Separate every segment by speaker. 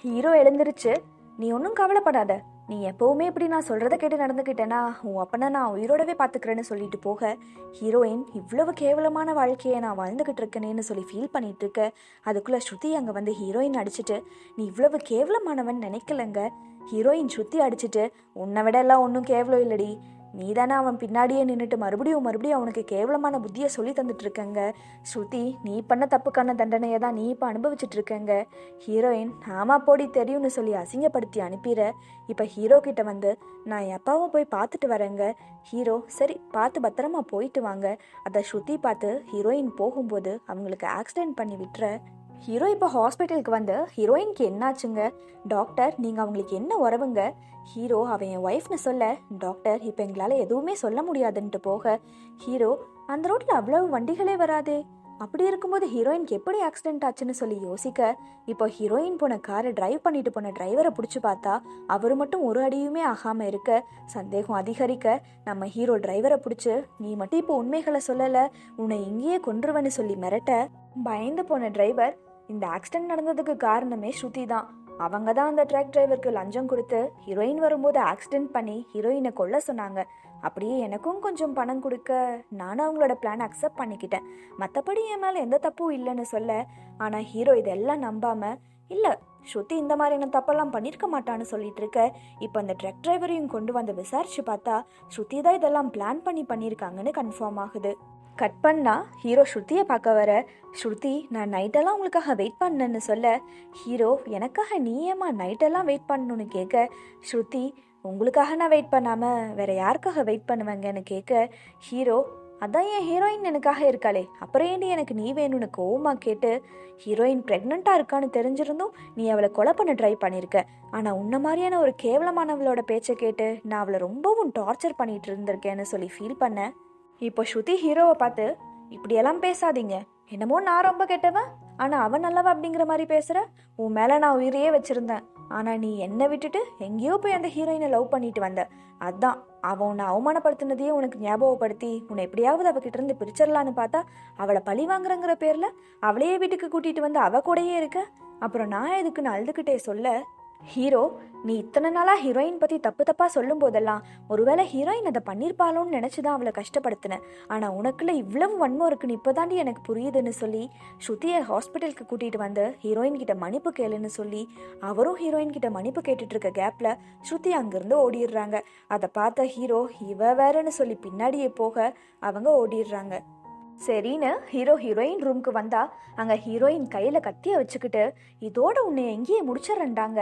Speaker 1: Hero எழுந்திருச்சு, நீ ஒன்றும் கவலைப்படாத, நீ எப்பவுமே இப்படி நான் சொல்றதை கேட்டு நடந்துக்கிட்டேனா உன் அப்பனை நான் உயிரோடவே பார்த்துக்கிறேன்னு சொல்லிட்டு போக, ஹீரோயின் இவ்வளவு கேவலமான வாழ்க்கையை நான் வாழ்ந்துகிட்டு இருக்கேனேன்னு சொல்லி ஃபீல் பண்ணிட்டு இருக்க. அதுக்குள்ள ஸ்ருதி அங்கே வந்து ஹீரோயின் அடிச்சுட்டு, நீ இவ்வளவு கேவலமானவன் நினைக்கலங்க. ஹீரோயின் ஸ்ருதி அடிச்சுட்டு, உன்னை விட எல்லாம் ஒன்றும் கேவலம் இல்லடி, நீ தானே அவன் பின்னாடியே நின்றுட்டு மறுபடியும் அவனுக்கு கேவலமான புத்தியை சொல்லி தந்துட்டு இருக்கங்க. ஸ்ருதி, நீ பண்ண தப்புக்கான தண்டனையை தான் நீ இப்போ அனுபவிச்சுட்டு இருக்கங்க. ஹீரோயின், ஆமா போடி தெரியும்னு சொல்லி அசிங்கப்படுத்தி அனுப்பிற. இப்போ ஹீரோ கிட்ட வந்து, நான் என் அப்பாவும் போய் பார்த்துட்டு வரேங்க. ஹீரோ, சரி பார்த்து பத்திரமா போயிட்டு வாங்க. அதை ஸ்ருதி பார்த்து ஹீரோயின் போகும்போது அவங்களுக்கு ஆக்சிடென்ட் பண்ணி விட்டுற. ஹீரோ இப்போ ஹாஸ்பிட்டலுக்கு வந்து ஹீரோயினுக்கு என்னாச்சுங்க, டாக்டர் நீங்கள் அவங்களுக்கு என்ன உறவுங்க. ஹீரோ, அவன் என் ஒய்ஃப்னு சொல்ல, டாக்டர் இப்போ எங்களால் எதுவுமே சொல்ல முடியாதுன்ட்டு போக, ஹீரோ, அந்த ரோட்டில் அவ்வளவு வண்டிகளே வராதே, அப்படி இருக்கும்போது ஹீரோயினுக்கு எப்படி ஆக்சிடென்ட் ஆச்சுன்னு சொல்லி யோசிக்க, இப்போ ஹீரோயின் போன காரை டிரைவ் பண்ணிட்டு போன டிரைவரை பிடிச்சி பார்த்தா அவர் மட்டும் ஒரு அடியுமே ஆகாமல் இருக்க, சந்தேகம் அதிகரிக்க நம்ம ஹீரோ டிரைவரை பிடிச்சி, நீ மட்டும் இப்போ உண்மைகளை சொல்லலை, உன்னை இங்கேயே கொன்றுவன்னு சொல்லி மிரட்ட, பயந்து போன டிரைவர், இந்த ஆக்சிடென்ட் நடந்ததுக்கு காரணமே ஸ்ருதி தான், அவங்க தான் அந்த ட்ரக் டிரைவருக்கு லஞ்சம் கொடுத்து ஹீரோயின் வரும்போது ஆக்சிடென்ட் பண்ணி ஹீரோயினை கொல்ல சொன்னாங்க. அப்படியே எனக்கும் கொஞ்சம் பணம் கொடுக்க நானும் அவங்களோட பிளான் அக்செப்ட் பண்ணிக்கிட்டேன், மற்றபடி என் மேலே எந்த தப்பும் இல்லைன்னு சொல்ல. ஆனால் ஹீரோ இதெல்லாம் நம்பாம, இல்லை ஸ்ருதி இந்த மாதிரியான தப்பெல்லாம் பண்ணியிருக்க மாட்டான்னு சொல்லிட்டு இருக்க. இப்போ அந்த ட்ரக் டிரைவரையும் கொண்டு வந்து விசாரிச்சு பார்த்தா ஸ்ருதி தான் இதெல்லாம் பிளான் பண்ணியிருக்காங்கன்னு கன்ஃபார்ம் ஆகுது. கட் பண்ணா ஹீரோ ஸ்ருதியை பார்க்க வர, ஸ்ருதி, நான் நைட்டெல்லாம் உங்களுக்காக வெயிட் பண்ணேன்னு சொல்ல, ஹீரோ, எனக்காக நீ ஏமா நைட்டெல்லாம் வெயிட் பண்ணணும்னு கேட்க, ஸ்ருதி, உங்களுக்காக நான் வெயிட் பண்ணாமல் வேற யாருக்காக வெயிட் பண்ணுவேங்கன்னு கேட்க, ஹீரோ, அதான் என் ஹீரோயின் எனக்காக இருக்காளே, அப்புறம் ஏண்டி எனக்கு நீ வேணும்னு கோவமாக கேட்டு, ஹீரோயின் ப்ரெக்னெண்ட்டாக இருக்கான்னு தெரிஞ்சிருந்தும் நீ அவளை கொலை பண்ண ட்ரை பண்ணியிருக்க, ஆனால் உன்ன மாதிரியான ஒரு கேவலமானவளோட பேச்சை கேட்டு நான் அவளை ரொம்பவும் டார்ச்சர் பண்ணிட்டு இருந்திருக்கேன்னு சொல்லி ஃபீல் பண்ணேன். இப்போ ஸ்ருதி ஹீரோவை பார்த்து, இப்படியெல்லாம் பேசாதீங்க, என்னமோ நான் ரொம்ப கெட்டவன் ஆனால் அவன் நல்லவ அப்படிங்கிற மாதிரி பேசுகிற, உன் மேலே நான் உயிரையே வச்சுருந்தேன், ஆனால் நீ என்னை விட்டுட்டு எங்கேயோ போய் அந்த ஹீரோயினை லவ் பண்ணிட்டு வந்த, அதான் அவன் உன்னை அவமானப்படுத்தினதையே உனக்கு ஞாபகப்படுத்தி உன்னை எப்படியாவது அவகிட்ட இருந்து பிரிச்சிடலான்னு பார்த்தா அவளை பழி வாங்குறங்கிற பேரில் அவளையே வீட்டுக்கு கூட்டிகிட்டு வந்து அவ கூடயே இருக்க, அப்புறம் நான் எதுக்குன்னு அழுதுகிட்டே சொல்ல, ஹீரோ, நீ இத்தனை நாளாக ஹீரோயின் பற்றி தப்பாக சொல்லும் போதெல்லாம் ஒருவேளை ஹீரோயின் அதை பண்ணியிருப்பாளோன்னு நினச்சி தான் அவளை கஷ்டப்படுத்தினேன், ஆனால் உனக்குள்ள இவ்வளவு வன்மம் இருக்குன்னு இப்போ தாண்டி எனக்கு புரியுதுன்னு சொல்லி ஸ்ருதியை ஹாஸ்பிட்டலுக்கு கூட்டிகிட்டு வந்து ஹீரோயின் கிட்ட மன்னிப்பு கேளுன்னு சொல்லி அவரும் ஹீரோயின் கிட்ட மன்னிப்பு கேட்டுட்டு இருக்க கேப்பில் ஸ்ருதி அங்கேருந்து ஓடிடுறாங்க. அதை பார்த்த ஹீரோ, இவ வேறன்னு சொல்லி பின்னாடியே போக அவங்க ஓடிடுறாங்க. சரின்னு ஹீரோ ஹீரோயின் ரூமுக்கு வந்தா அங்கே ஹீரோயின் கையில் கத்தியை வச்சுக்கிட்டு, இதோட உன்னை எங்கேயே முடிச்சிடறேன்டாங்க.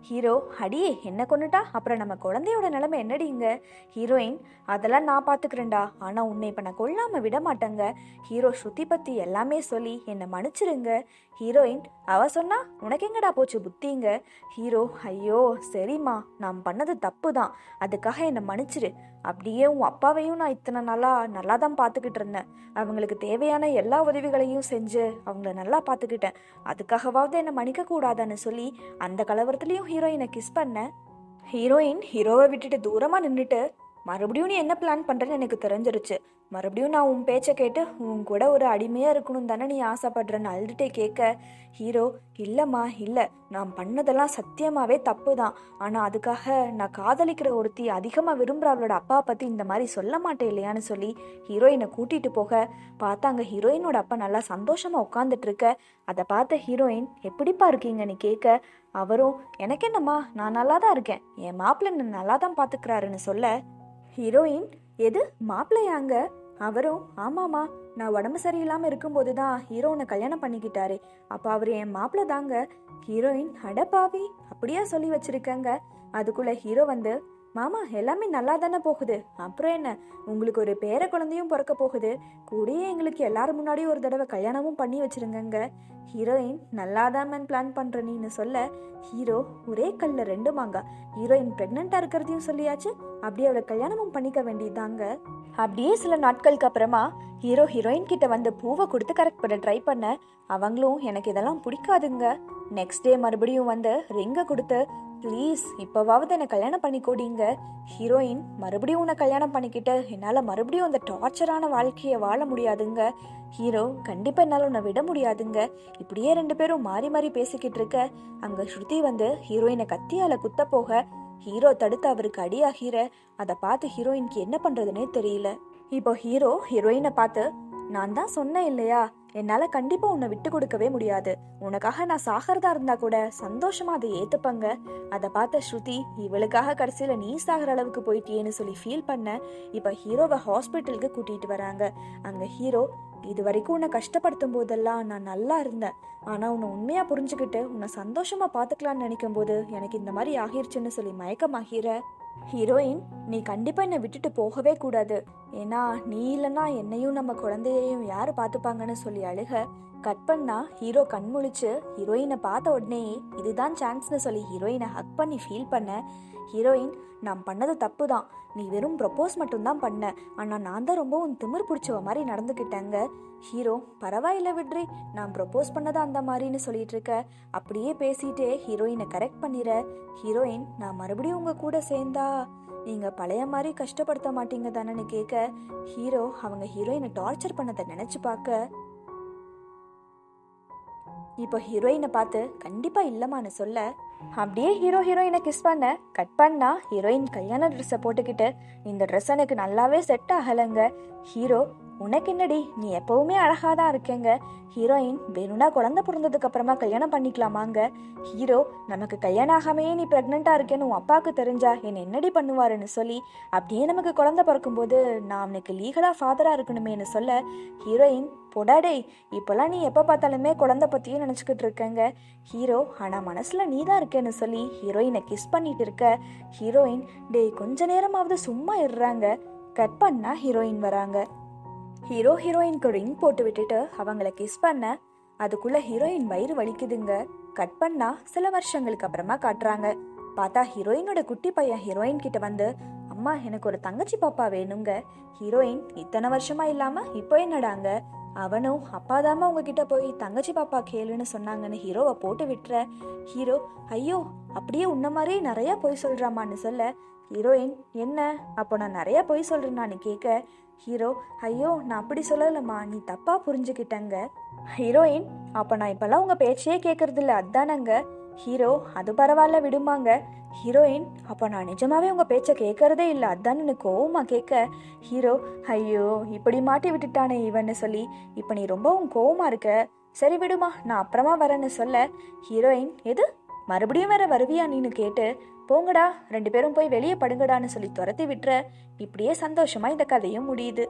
Speaker 1: ஹீரோ, அடியே என்ன கொண்டுட்டா அப்புறம் நம்ம குழந்தையோட நிலைமை என்னடிங்க. ஹீரோயின், அதெல்லாம் நான் பார்த்துக்கிறேன்டா, ஆனால் உன்னை இப்போ நான் கொல்லாமல் விட மாட்டேங்க. ஹீரோ ஸ்ருதி பற்றி எல்லாமே சொல்லி என்னை மன்னிச்சிருங்க. ஹீரோயின், அவ சொன்னா உனக்கு எங்கடா போச்சு புத்திங்க. ஹீரோ, ஐயோ சரிம்மா, நான் பண்ணது தப்பு தான், அதுக்காக என்னை மன்னிச்சிரு. அப்படியே உன் அப்பாவையும் நான் இத்தனை நல்லா தான் பார்த்துக்கிட்டு இருந்தேன், அவங்களுக்கு தேவையான எல்லா உதவிகளையும் செஞ்சு அவங்கள நல்லா பார்த்துக்கிட்டேன், அதுக்காகவாவது என்னை மன்னிக்க கூடாதான்னு சொல்லி அந்த கலவரத்துலேயும் ஹீரோயினை கிஸ் பண்ண. ஹீரோயின் ஹீரோவை விட்டுட்டு தூரமாக நின்றுட்டு, மறுபடியும் நீ என்ன பிளான் பண்ணுறேன்னு எனக்கு தெரிஞ்சிருச்சு, மறுபடியும் நான் உன் பேச்சை கேட்டு உன் கூட ஒரு அடிமையாக இருக்கணும் தானே நீ ஆசைப்படுறேன்னு அழுதுகிட்டே கேட்க, ஹீரோ, இல்லைம்மா இல்லை, நான் பண்ணதெல்லாம் சத்தியமாகவே தப்பு தான், ஆனால் அதுக்காக நான் காதலிக்கிற ஒருத்தி அதிகமாக விரும்புகிற அவளோட அப்பாவை பற்றி இந்த மாதிரி சொல்ல மாட்டேன் இல்லையான்னு சொல்லி ஹீரோயினை கூட்டிகிட்டு போக, பார்த்தாங்க ஹீரோயினோட அப்பா நல்லா சந்தோஷமாக உட்காந்துட்டு இருக்க. அதை பார்த்த ஹீரோயின், எப்படிப்பா இருக்கீங்கன்னு கேட்க, அவரும், எனக்கு என்னம்மா, நான் நல்லா தான் இருக்கேன், என் மாப்பிள்ளை என்னை நல்லா தான் பார்த்துக்கிறாருன்னு சொல்ல, ஹீரோயின், எது மாப்பிள்ளையாங்க? அவரும், ஆமாம்மா, நான் உடம்பு சரியில்லாமல் இருக்கும்போது தான் ஹீரோனை கல்யாணம் பண்ணிக்கிட்டாரு, அப்போ அவர் என் மாப்பிள்ளை தாங்க. ஹீரோயின், அடப்பாவி, அப்படியா சொல்லி வச்சிருக்கங்க. அதுக்குள்ள ஹீரோ வந்து, மாமா எல்லாமே நல்லா தானே போகுது, அப்புறம் என்ன, உங்களுக்கு ஒரு பேர குழந்தையும் பிறக்க போகுது, கூடயே எங்களுக்கு எல்லாரும் முன்னாடியும் ஒரு தடவை கல்யாணமும் பண்ணி வச்சிருங்கங்க. ஹீரோயின், நல்லாதான் பிளான் பண்ற நீன்னு சொல்ல, ஹீரோ, ஒரே கல்ல ரெண்டு மாங்கா, ஹீரோயின் பிரெக்னெண்டா இருக்கிறதையும் சொல்லியாச்சு, அப்படியே அவளை கல்யாணமும் பண்ணிக்க வேண்டியதாங்க. அப்படியே சில நாட்களுக்கு அப்புறமா ஹீரோ ஹீரோயின் கிட்ட வந்து பூவை கொடுத்து கரெக்ட் பண்ண ட்ரை பண்ண, அவங்களும் எனக்கு இதெல்லாம் பிடிக்காதுங்க. நெக்ஸ்ட் டே மறுபடியும் வந்து ரிங்கை கொடுத்து ப்ளீஸ் இப்போவாவது என்னை கல்யாணம் பண்ணிக்கோடிங்க. ஹீரோயின், மறுபடியும் உன்னை கல்யாணம் பண்ணிக்கிட்டு என்னால் மறுபடியும் அந்த டார்ச்சரான வாழ்க்கையை வாழ முடியாதுங்க. ஹீரோ, கண்டிப்பாக என்னால் உன்னை விட முடியாதுங்க. இப்படியே ரெண்டு பேரும் மாறி மாறி பேசிக்கிட்டு இருக்க அங்கே ஸ்ருதி வந்து ஹீரோயினை கத்தியால் குத்த போக ஹீரோ தடுத்து அவருக்கு அடியாகிற அதை பார்த்து ஹீரோயினுக்கு என்ன பண்ணுறதுனே தெரியல. இப்போ ஹீரோ ஹீரோயினை பார்த்து, நான் தான் சொன்னேன் இல்லையா, என்னால் கண்டிப்பாக உன்னை விட்டு கொடுக்கவே முடியாது. உனக்காக நான் சாகிறதா இருந்தா கூட சந்தோஷமா அதை ஏற்றுப்பங்க. அதை பார்த்த ஸ்ருதி, இவளுக்காக கடைசியில் நீ சாகிற அளவுக்கு போயிட்டியேன்னு சொல்லி ஃபீல் பண்ண இப்போ ஹீரோவை ஹாஸ்பிட்டலுக்கு கூட்டிகிட்டு வராங்க. அங்கே ஹீரோ, இது வரைக்கும் உன்னை கஷ்டப்படுத்தும் போதெல்லாம் நான் நல்லா இருந்தேன். ஆனால் உன்னை உண்மையாக புரிஞ்சுக்கிட்டு உன்னை சந்தோஷமாக பார்த்துக்கலான்னு நினைக்கும் போது எனக்கு இந்த மாதிரி ஆகிருச்சுன்னு சொல்லி மயக்கமாகிற. ஹீரோயின், நீ கண்டிப்பாக என்னை விட்டுட்டு போகவே கூடாது. ஏன்னா நீ இல்லைன்னா என்னையும் நம்ம குழந்தையையும் யார் பார்த்துப்பாங்கன்னு சொல்லி அழுக. கட் பண்ணா ஹீரோ கண் முழிச்சு ஹீரோயினை பார்த்த உடனே இதுதான் சான்ஸ்னு சொல்லி ஹீரோயினை ஹக் பண்ணி ஃபீல் பண்ண. ஹீரோயின், நான் பண்ணது தப்பு தான். நீ வெறும் ப்ரப்போஸ் மட்டும்தான் பண்ண. ஆனால் நான் தான் ரொம்பவும் திமிர் பிடிச்சவ மாதிரி நடந்துக்கிட்டேங்க. ஹீரோ, பரவாயில்ல விட்ரி, நான் ப்ரப்போஸ் பண்ணதா அந்த மாதிரின்னு சொல்லிட்டு இருக்க. அப்படியே பேசிட்டே ஹீரோயினை கரெக்ட் பண்ணிடுற. ஹீரோயின், நான் மறுபடியும் உங்கள் கூட சேர்ந்தா நீங்கள் பழைய மாதிரி கஷ்டப்படுத்த மாட்டீங்க தானேன்னு கேட்க ஹீரோ அவங்க ஹீரோயினை டார்ச்சர் பண்ணதை நினச்சி பார்க்க இப்போ ஹீரோயினை பார்த்து கண்டிப்பாக இல்லைம்மான்னு சொல்ல அப்படியே ஹீரோயினை கிஸ் பண்ண. கட் பண்ணா ஹீரோயின் கல்யாண ட்ரெஸ்ஸை போட்டுக்கிட்டு, இந்த ட்ரெஸ் எனக்கு நல்லாவே செட் ஆகலைங்க. ஹீரோ, உனக்கு என்னடி, நீ எப்பவுமே அழகாக தான் இருக்கேங்க. ஹீரோயின், வேணும்னா குழந்தை பிறந்ததுக்கு அப்புறமா கல்யாணம் பண்ணிக்கலாமாங்க. ஹீரோ, நமக்கு கல்யாணம் ஆகாமையே நீ ப்ரெக்னெண்ட்டாக இருக்கேன்னு உன் அப்பாவுக்கு தெரிஞ்சா என்னை என்னடி பண்ணுவாருன்னு சொல்லி அப்படியே நமக்கு குழந்தை பிறக்கும்போது நான் அவனுக்கு லீகலாக ஃபாதராக இருக்கணுமேனு சொல்ல ஹீரோயின், பொடாடே, இப்போல்லாம் நீ எப்போ பார்த்தாலுமே குழந்தை பற்றியும் நினச்சிக்கிட்டு இருக்கேங்க. ஹீரோ, ஆனால் மனசில் நீ தான் இருக்கேன்னு சொல்லி ஹீரோயினை கிஸ் பண்ணிட்டு இருக்க. ஹீரோயின், டேய் கொஞ்ச நேரமாவது சும்மா இடுறாங்க. கட் பண்ணா ஹீரோயின் வராங்க. ஹீரோ ஹீரோயினுக்கு ரிங் போட்டு விட்டுட்டு அவங்கள கிஸ் பண்ண அதுக்குள்ள ஹீரோயின் வயிறு வலிக்குதுங்க. கட் பண்ணா சில வருஷங்களுக்கு அப்புறமா காட்டுறாங்க. பார்த்தா ஹீரோயினோட குட்டி பையன் ஹீரோயின் கிட்ட வந்து, அம்மா எனக்கு ஒரு தங்கச்சி பாப்பா வேணுங்க. ஹீரோயின், இத்தனை வருஷமா இல்லாம இப்போ என்னடாங்க? அவனும் அப்பாதாம உங்ககிட்ட போய் தங்கச்சி பாப்பா கேளுன்னு சொன்னாங்கன்னு ஹீரோவை போட்டு விட்டுற. ஹீரோ, ஐயோ, அப்படியே உன்ன மாதிரி நிறைய பொய் சொல்றாமான்னு சொல்ல ஹீரோயின், என்ன அப்போ நான் நிறைய பொய் சொல்றேன்னான்னு கேட்க ஹீரோ, ஐயோ நான் அப்படி சொல்லலம்மா, நீ தப்பா புரிஞ்சுக்கிட்டங்க. ஹீரோயின், அப்போ நான் இப்பெல்லாம் உங்க பேச்சையே கேட்கறது இல்லை அதானங்க. ஹீரோ, அது பரவாயில்ல விடுமாங்க. ஹீரோயின், அப்போ நான் நிஜமாவே உங்க பேச்சை கேட்கறதே இல்லை அதான்னு கோவமா கேட்க ஹீரோ, ஐயோ இப்படி மாட்டி விட்டுட்டானே இவன்னு சொல்லி இப்போ நீ ரொம்பவும் கோவமா இருக்க. சரி விடுமா, நான் அப்புறமா வரேன்னு சொல்ல ஹீரோயின், எது மறுபடியும் வேற வருவியா நீன்னு கேட்டு, போங்கடா ரெண்டு பேரும் போய் வெளியே படுங்கடான்னு சொல்லி துரத்தி விட்டுற. இப்படியே சந்தோஷமா இந்த கதையும் முடியுது.